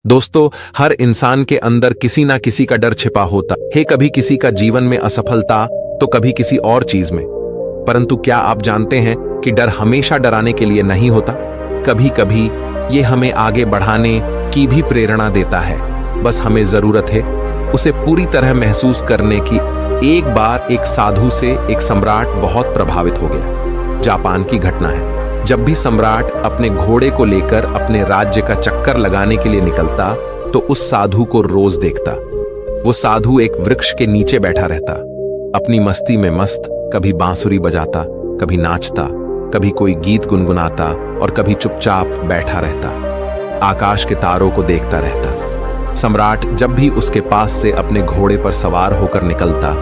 दोस्तों, हर इंसान के अंदर किसी ना किसी का डर छिपा होता है। कभी किसी का जीवन में असफलता तो कभी किसी और चीज में। परंतु क्या आप जानते हैं कि डर हमेशा डराने के लिए नहीं होता। कभी कभी ये हमें आगे बढ़ाने की भी प्रेरणा देता है। बस हमें जरूरत है उसे पूरी तरह महसूस करने की। एक बार एक साधु से एक सम्राट बहुत प्रभावित हो गया। जापान की घटना है। जब भी सम्राट अपने घोड़े को लेकर अपने राज्य का चक्कर लगाने के लिए निकलता तो उस साधु को रोज देखता। वो साधु एक वृक्ष के नीचे बैठा रहता, अपनी मस्ती में मस्त, कभी बांसुरी बजाता, कभी नाचता, कभी कोई गीत गुनगुनाता और कभी चुपचाप बैठा रहता, आकाश के तारों को देखता रहता। सम्राट जब भी उसके पास से अपने घोड़े पर सवार होकर निकलता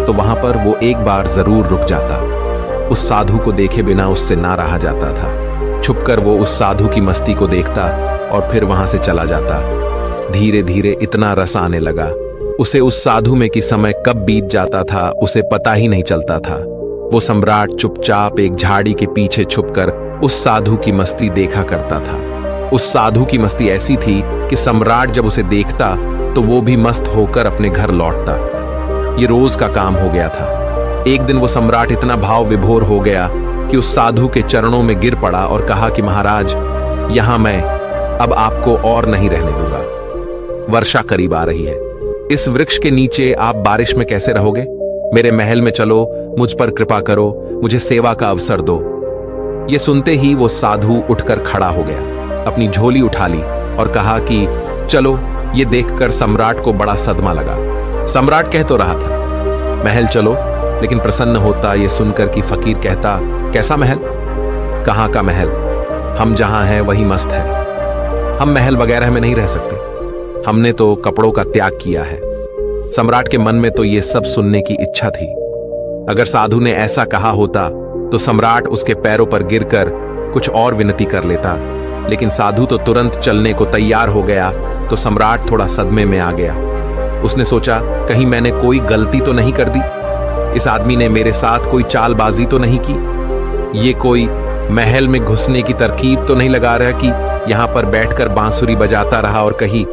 तो वहां पर वो एक बार जरूर रुक जाता। उस साधु को देखे बिना उससे ना रहा जाता था। छुपकर वो उस साधु की मस्ती को देखता और फिर वहां से चला जाता। धीरे धीरे इतना रस आने लगा उसे उस साधु में कि समय कब बीत जाता था उसे पता ही नहीं चलता था। वो सम्राट चुपचाप एक झाड़ी के पीछे छुपकर उस साधु की मस्ती देखा करता था। उस साधु की मस्ती ऐसी थी कि सम्राट जब उसे देखता तो वो भी मस्त होकर अपने घर लौटता। ये रोज का काम हो गया था। एक दिन वो सम्राट इतना भाव विभोर हो गया कि उस साधु के चरणों में गिर पड़ा और कहा कि महाराज, यहां मैं अब आपको और नहीं रहने दूंगा। वर्षा करीब आ रही है। इस वृक्ष के नीचे आप बारिश में कैसे रहोगे? मेरे महल में चलो, मुझ पर कृपा करो, मुझे सेवा का अवसर दो। ये सुनते ही वो साधु उठकर खड़ा हो गया, अपनी झोली उठा ली और कहा कि चलो। ये देखकर सम्राट को बड़ा सदमा लगा। सम्राट कह तो रहा था महल चलो, लेकिन प्रसन्न होता ये सुनकर कि फकीर कहता, कैसा महल? कहाँ का महल? हम जहां हैं वही मस्त है। हम महल वगैरह में नहीं रह सकते। हमने तो कपड़ों का त्याग किया है। सम्राट के मन में तो ये सब सुनने की इच्छा थी। अगर साधु ने ऐसा कहा होता तो सम्राट उसके पैरों पर गिरकर कुछ और विनती कर लेता, लेकिन साधु तो तुरंत चलने को तैयार हो गया। तो सम्राट थोड़ा सदमे में आ गया। उसने सोचा, कहीं मैंने कोई गलती तो नहीं कर दी? इस आदमी ने मेरे साथ कोई चालबाजी तो नहीं की? ये कोई महल में घुसने की तरकीब तो नहीं लगा रहा कि यहां पर बैठकर बांसुरी बजाता रहा और कहीं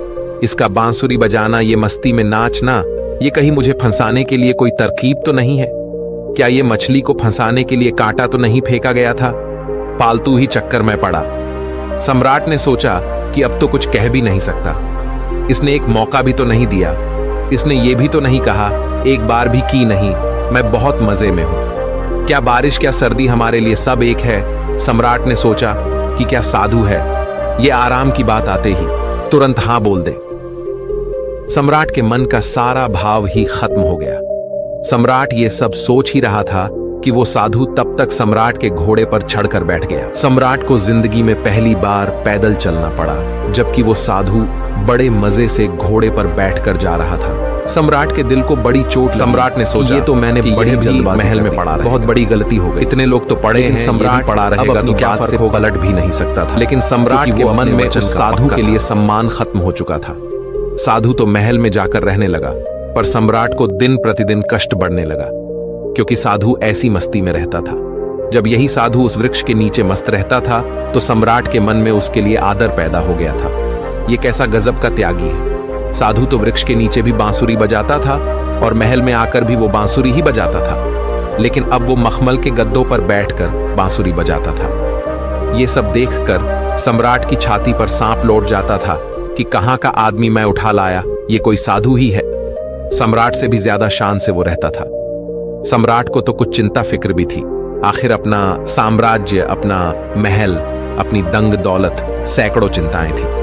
इसका बांसुरी बजाना, ये मस्ती में नाचना, ये कहीं मुझे फंसाने के लिए कोई तरकीब तो नहीं है? क्या ये मछली को फंसाने के लिए कांटा तो नहीं फेंका गया था? पालतू ही चक्कर में पड़ा। सम्राट ने सोचा कि अब तो कुछ कह भी नहीं सकता। इसने एक मौका भी तो नहीं दिया। इसने ये भी तो नहीं कहा, एक बार भी की नहीं, मैं बहुत मजे में हूं। क्या बारिश, क्या सर्दी, हमारे लिए सब एक है। सम्राट ने सोचा कि क्या साधु है ये आराम की बात आते ही तुरंत हां बोल दे। सम्राट के मन का सारा भाव ही खत्म हो गया। सम्राट ये सब सोच ही रहा था कि वो साधु तब तक सम्राट के घोड़े पर चढ़कर बैठ गया। सम्राट को जिंदगी में पहली बार पैदल चलना पड़ा, जबकि वो साधु बड़े मजे से घोड़े पर बैठकर जा रहा था। सम्राट के दिल को बड़ी चोट। सम्राट ने सोचा, ये तो मैंने बड़े जल्दबाजी महल में पड़ा, बहुत बड़ी गलती हो गई। इतने लोग तो पड़े हैं, सम्राट पड़ा रहेगा तो क्या फर्क होगा? पलट भी नहीं सकता था। लेकिन सम्राट के मन में उस साधु के लिए सम्मान खत्म हो चुका था। साधु तो महल में जाकर रहने लगा, पर सम्राट को दिन प्रतिदिन कष्ट बढ़ने लगा, क्योंकि साधु ऐसी मस्ती में रहता था। जब यही साधु उस वृक्ष के नीचे मस्त रहता था तो सम्राट के मन में उसके लिए आदर पैदा हो गया था। ये कैसा गजब का त्यागी है। साधु तो वृक्ष के नीचे भी बांसुरी बजाता था और महल में आकर भी वो बांसुरी ही बजाता था, लेकिन अब वो मखमल के गद्दों पर बैठकर बांसुरी बजाता था। ये सब देखकर सम्राट की छाती पर सांप लौट जाता था कि कहां का आदमी मैं उठा लाया, ये कोई साधु ही है। सम्राट से भी ज्यादा शान से वो रहता था। सम्राट को तो कुछ चिंता फिक्र भी थी। आखिर अपना साम्राज्य, अपना महल, अपनी दंग दौलत, सैकड़ों चिंताएं थी।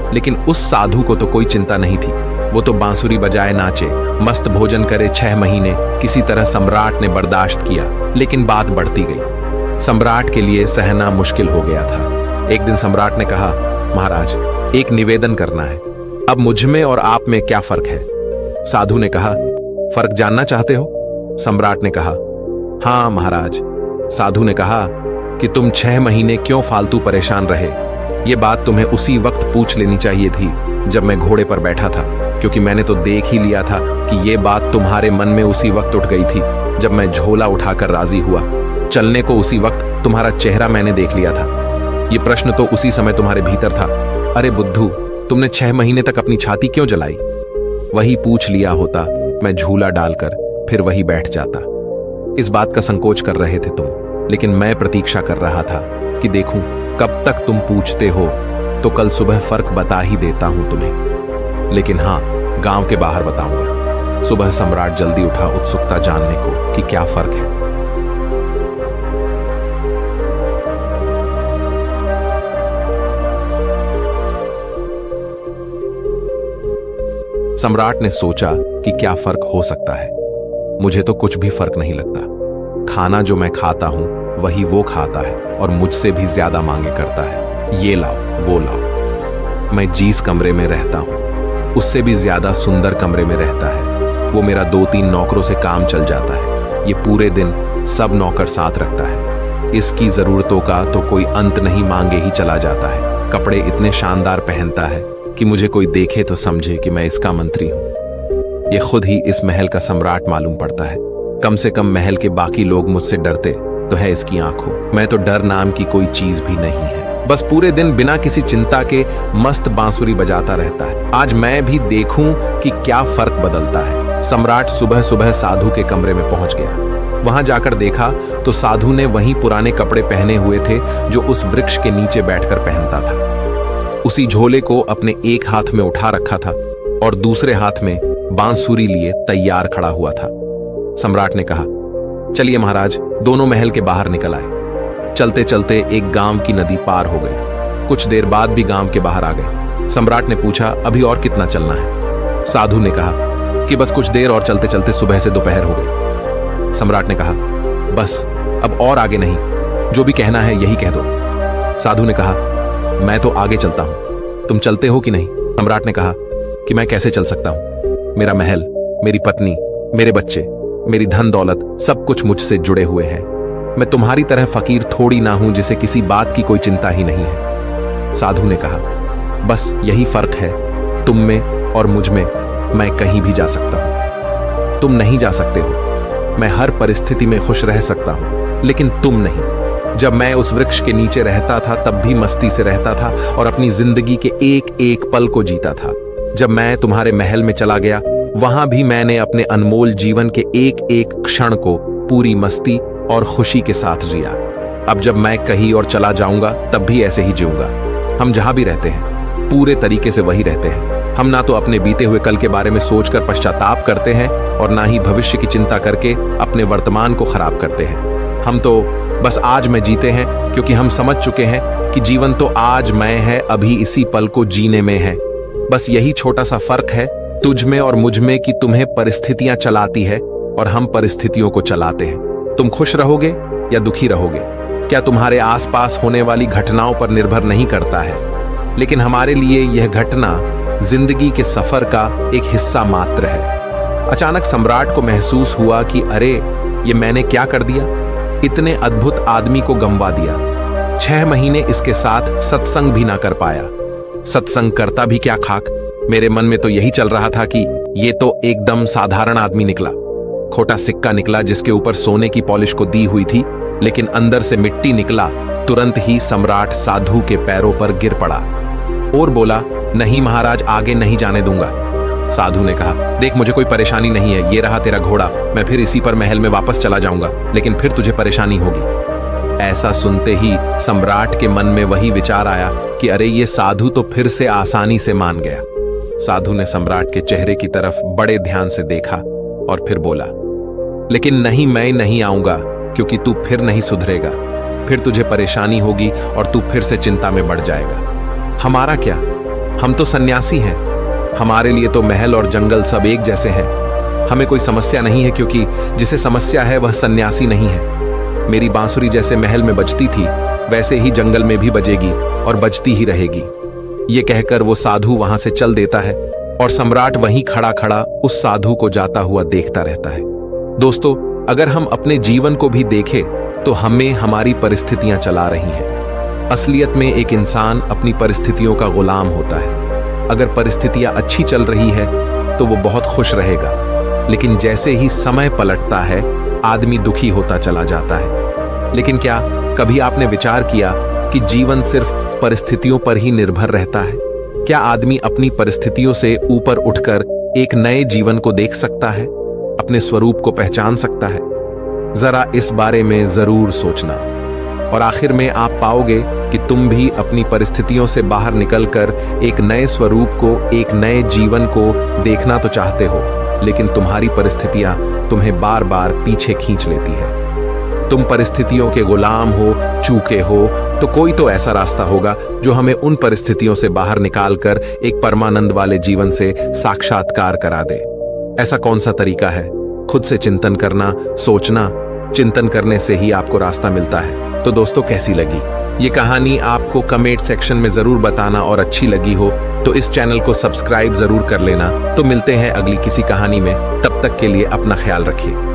लेकिन उस साधु को तो कोई चिंता नहीं थी। वो तो बांसुरी बजाए नाचे, मस्त भोजन करे। 6 महीने किसी तरह सम्राट ने बर्दाश्त किया, लेकिन बात बढ़ती गई। सम्राट के लिए सहना मुश्किल हो गया था। एक दिन सम्राट ने कहा, महाराज, एक निवेदन करना है। अब मुझ में और आप में क्या फर्क है? साधु ने कहा, फर्क जानना चाहते हो? सम्राट ने कहा, हाँ महाराज। साधु ने कहा कि तुम 6 महीने क्यों फालतू परेशान रहे? ये बात तुम्हें उसी वक्त पूछ लेनी चाहिए थी जब मैं घोड़े पर बैठा था, क्योंकि मैंने तो देख ही लिया था कि ये बात तुम्हारे मन में उसी वक्त उठ गई थी जब मैं झोला उठाकर राजी हुआ। चलने को उसी वक्त तुम्हारा चेहरा मैंने देख लिया था। ये प्रश्न तो उसी समय तुम्हारे भीतर था। अरे बुद्धू, तुमने 6 महीने तक अपनी छाती क्यों जलाई? वही पूछ लिया होता मैं झूला डालकर फिर वही बैठ जाता। इस बात का संकोच कर रहे थे तुम, लेकिन मैं प्रतीक्षा कर रहा था कि देखूं कब तक तुम पूछते हो, तो कल सुबह फर्क बता ही देता हूं तुम्हें। लेकिन हां, गांव के बाहर बताऊंगा। सुबह सम्राट जल्दी उठा, उत्सुकता जानने को कि क्या फर्क है। सम्राट ने सोचा कि क्या फर्क हो सकता है। मुझे तो कुछ भी फर्क नहीं लगता। खाना जो मैं खाता हूं वही वो खाता है और मुझसे भी ज्यादा मांगे करता है। ये लाओ, वो लाओ। मैं जिस कमरे में रहता हूं उससे भी ज्यादा सुंदर कमरे में रहता है। वो मेरा 2-3 नौकरों से काम चल जाता है। ये पूरे दिन सब नौकर साथ रखता है। इसकी जरूरतों का तो कोई अंत नहीं, मांगे ही चला जाता है। कपड़े इतने शानदार पहनता है कि मुझे कोई देखे तो समझे कि मैं इसका मंत्री हूं। ये खुद ही इस महल का सम्राट मालूम पड़ता है। कम से कम महल के बाकी लोग मुझसे डरते तो है इसकी आंखों। मैं तो डर नाम की कोई चीज भी नहीं है। बस पूरे दिन बिना किसी चिंता के मस्त बांसुरी बजाता रहता है। आज मैं भी देखूं कि क्या फर्क बदलता है। सम्राट सुबह सुबह साधु के कमरे में पहुंच गया। वहां जाकर देखा तो साधु ने वही पुराने कपड़े पहने हुए थे जो उस वृक्ष के नीचे बैठकर पहनता था। उसी झोले को अपने एक हाथ में उठा रखा था और दूसरे हाथ में बांसुरी लिए तैयार खड़ा हुआ था। सम्राट ने कहा, चलिए महाराज। दोनों महल के बाहर निकल आए। चलते चलते एक गांव की नदी पार हो गए। कुछ देर बाद भी गांव के बाहर आ गए। सम्राट ने पूछा, अभी और कितना चलना है? साधु ने कहा कि बस कुछ देर और चलते चलते सुबह से दोपहर हो गई। सम्राट ने कहा, बस अब और आगे नहीं, जो भी कहना है यही कह दो। साधु ने कहा, मैं तो आगे चलता हूं, तुम चलते हो कि नहीं? सम्राट ने कहा कि मैं कैसे चल सकता हूं? मेरा महल, मेरी पत्नी, मेरे बच्चे, मेरी धन दौलत सब कुछ मुझसे जुड़े हुए हैं। मैं तुम्हारी तरह फकीर थोड़ी ना हूं जिसे किसी बात की कोई चिंता ही नहीं है। साधु ने कहा, बस यही फर्क है तुम में और मुझ में। मैं कहीं भी जा सकता हूं, तुम नहीं जा सकते हो। मैं हर परिस्थिति में खुश रह सकता हूं, लेकिन तुम नहीं। जब मैं उस वृक्ष के नीचे रहता था तब भी मस्ती से रहता था और अपनी जिंदगी के एक एक पल को जीता था। जब मैं तुम्हारे महल में चला गया वहां भी मैंने अपने अनमोल जीवन के एक एक क्षण को पूरी मस्ती और खुशी के साथ जिया। अब जब मैं कहीं और चला जाऊंगा तब भी ऐसे ही जीऊंगा। हम जहां भी रहते हैं पूरे तरीके से वही रहते हैं। हम ना तो अपने बीते हुए कल के बारे में सोचकर पश्चाताप करते हैं और ना ही भविष्य की चिंता करके अपने वर्तमान को खराब करते हैं। हम तो बस आज में जीते हैं, क्योंकि हम समझ चुके हैं कि जीवन तो आज मैं है, अभी इसी पल को जीने में है। बस यही छोटा सा फर्क है तुझ में और मुझ में कि तुम्हें परिस्थितियां चलाती है और हम परिस्थितियों को चलाते हैं। तुम खुश रहोगे या दुखी रहोगे, क्या तुम्हारे आसपास होने वाली घटनाओं पर निर्भर नहीं करता है। लेकिन हमारे लिए यह घटना जिंदगी के सफर का एक हिस्सा मात्र है। अचानक सम्राट को महसूस हुआ कि अरे, ये मैंने क्या कर दिया। इतने अद्भुत आदमी को गंवा दिया। 6 महीने इसके साथ सत्संग भी ना कर पाया। सत्संग करता भी क्या खाक। मेरे मन में तो यही चल रहा था कि ये तो एकदम साधारण आदमी निकला, खोटा सिक्का निकला जिसके ऊपर सोने की पॉलिश को दी हुई थी, लेकिन अंदर से मिट्टी निकला। तुरंत ही सम्राट साधु के पैरों पर गिर पड़ा और बोला, नहीं महाराज, आगे नहीं जाने दूंगा। साधु ने कहा, देख मुझे कोई परेशानी नहीं है, ये रहा तेरा घोड़ा, मैं फिर इसी पर महल में वापस चला जाऊंगा, लेकिन फिर तुझे परेशानी होगी। ऐसा सुनते ही सम्राट के मन में वही विचार आया कि अरे, ये साधु तो फिर से आसानी से मान गया। साधु ने सम्राट के चेहरे की तरफ बड़े ध्यान से देखा और फिर बोला, लेकिन नहीं, मैं नहीं आऊंगा, क्योंकि तू फिर नहीं सुधरेगा। फिर तुझे परेशानी होगी और तू फिर से चिंता में बढ़ जाएगा। हमारा क्या, हम तो सन्यासी हैं। हमारे लिए तो महल और जंगल सब एक जैसे हैं। हमें कोई समस्या नहीं है, क्योंकि जिसे समस्या है वह सन्यासी नहीं है। मेरी बांसुरी जैसे महल में बजती थी वैसे ही जंगल में भी बजेगी और बजती ही रहेगी। ये कहकर वो साधु वहां से चल देता है और सम्राट वहीं खड़ा खड़ा उस साधु को जाता हुआ देखता रहता है। दोस्तों, अगर हम अपने जीवन को भी देखें तो हमें हमारी परिस्थितियां चला रही हैं। असलियत में एक इंसान अपनी परिस्थितियों का गुलाम होता है। अगर परिस्थितियां अच्छी चल रही है तो वो बहुत खुश रहेगा, लेकिन जैसे ही समय पलटता है आदमी दुखी होता चला जाता है। लेकिन क्या कभी आपने विचार किया कि जीवन सिर्फ परिस्थितियों पर ही निर्भर रहता है? क्या आदमी अपनी परिस्थितियों से ऊपर उठकर एक नए जीवन को देख सकता है, अपने स्वरूप को पहचान सकता है? जरा इस बारे में जरूर सोचना। और आखिर में आप पाओगे कि तुम भी अपनी परिस्थितियों से बाहर निकलकर एक नए स्वरूप को, एक नए जीवन को देखना तो चाहते हो, लेकिन तुम्हारी परिस्थितियां तुम्हें बार बार पीछे खींच लेती है। तुम परिस्थितियों के गुलाम हो चूके हो, तो कोई तो ऐसा रास्ता होगा जो हमें उन परिस्थितियों से बाहर निकालकर एक परमानंद वाले जीवन से साक्षात्कार करा दे। ऐसा कौन सा तरीका है? खुद से चिंतन करना, सोचना। चिंतन करने से ही आपको रास्ता मिलता है। तो दोस्तों, कैसी लगी ये कहानी आपको कमेंट सेक्शन में जरूर बताना, और अच्छी लगी हो तो इस चैनल को सब्सक्राइब जरूर कर लेना। तो मिलते हैं अगली किसी कहानी में, तब तक के लिए अपना ख्याल रखिए।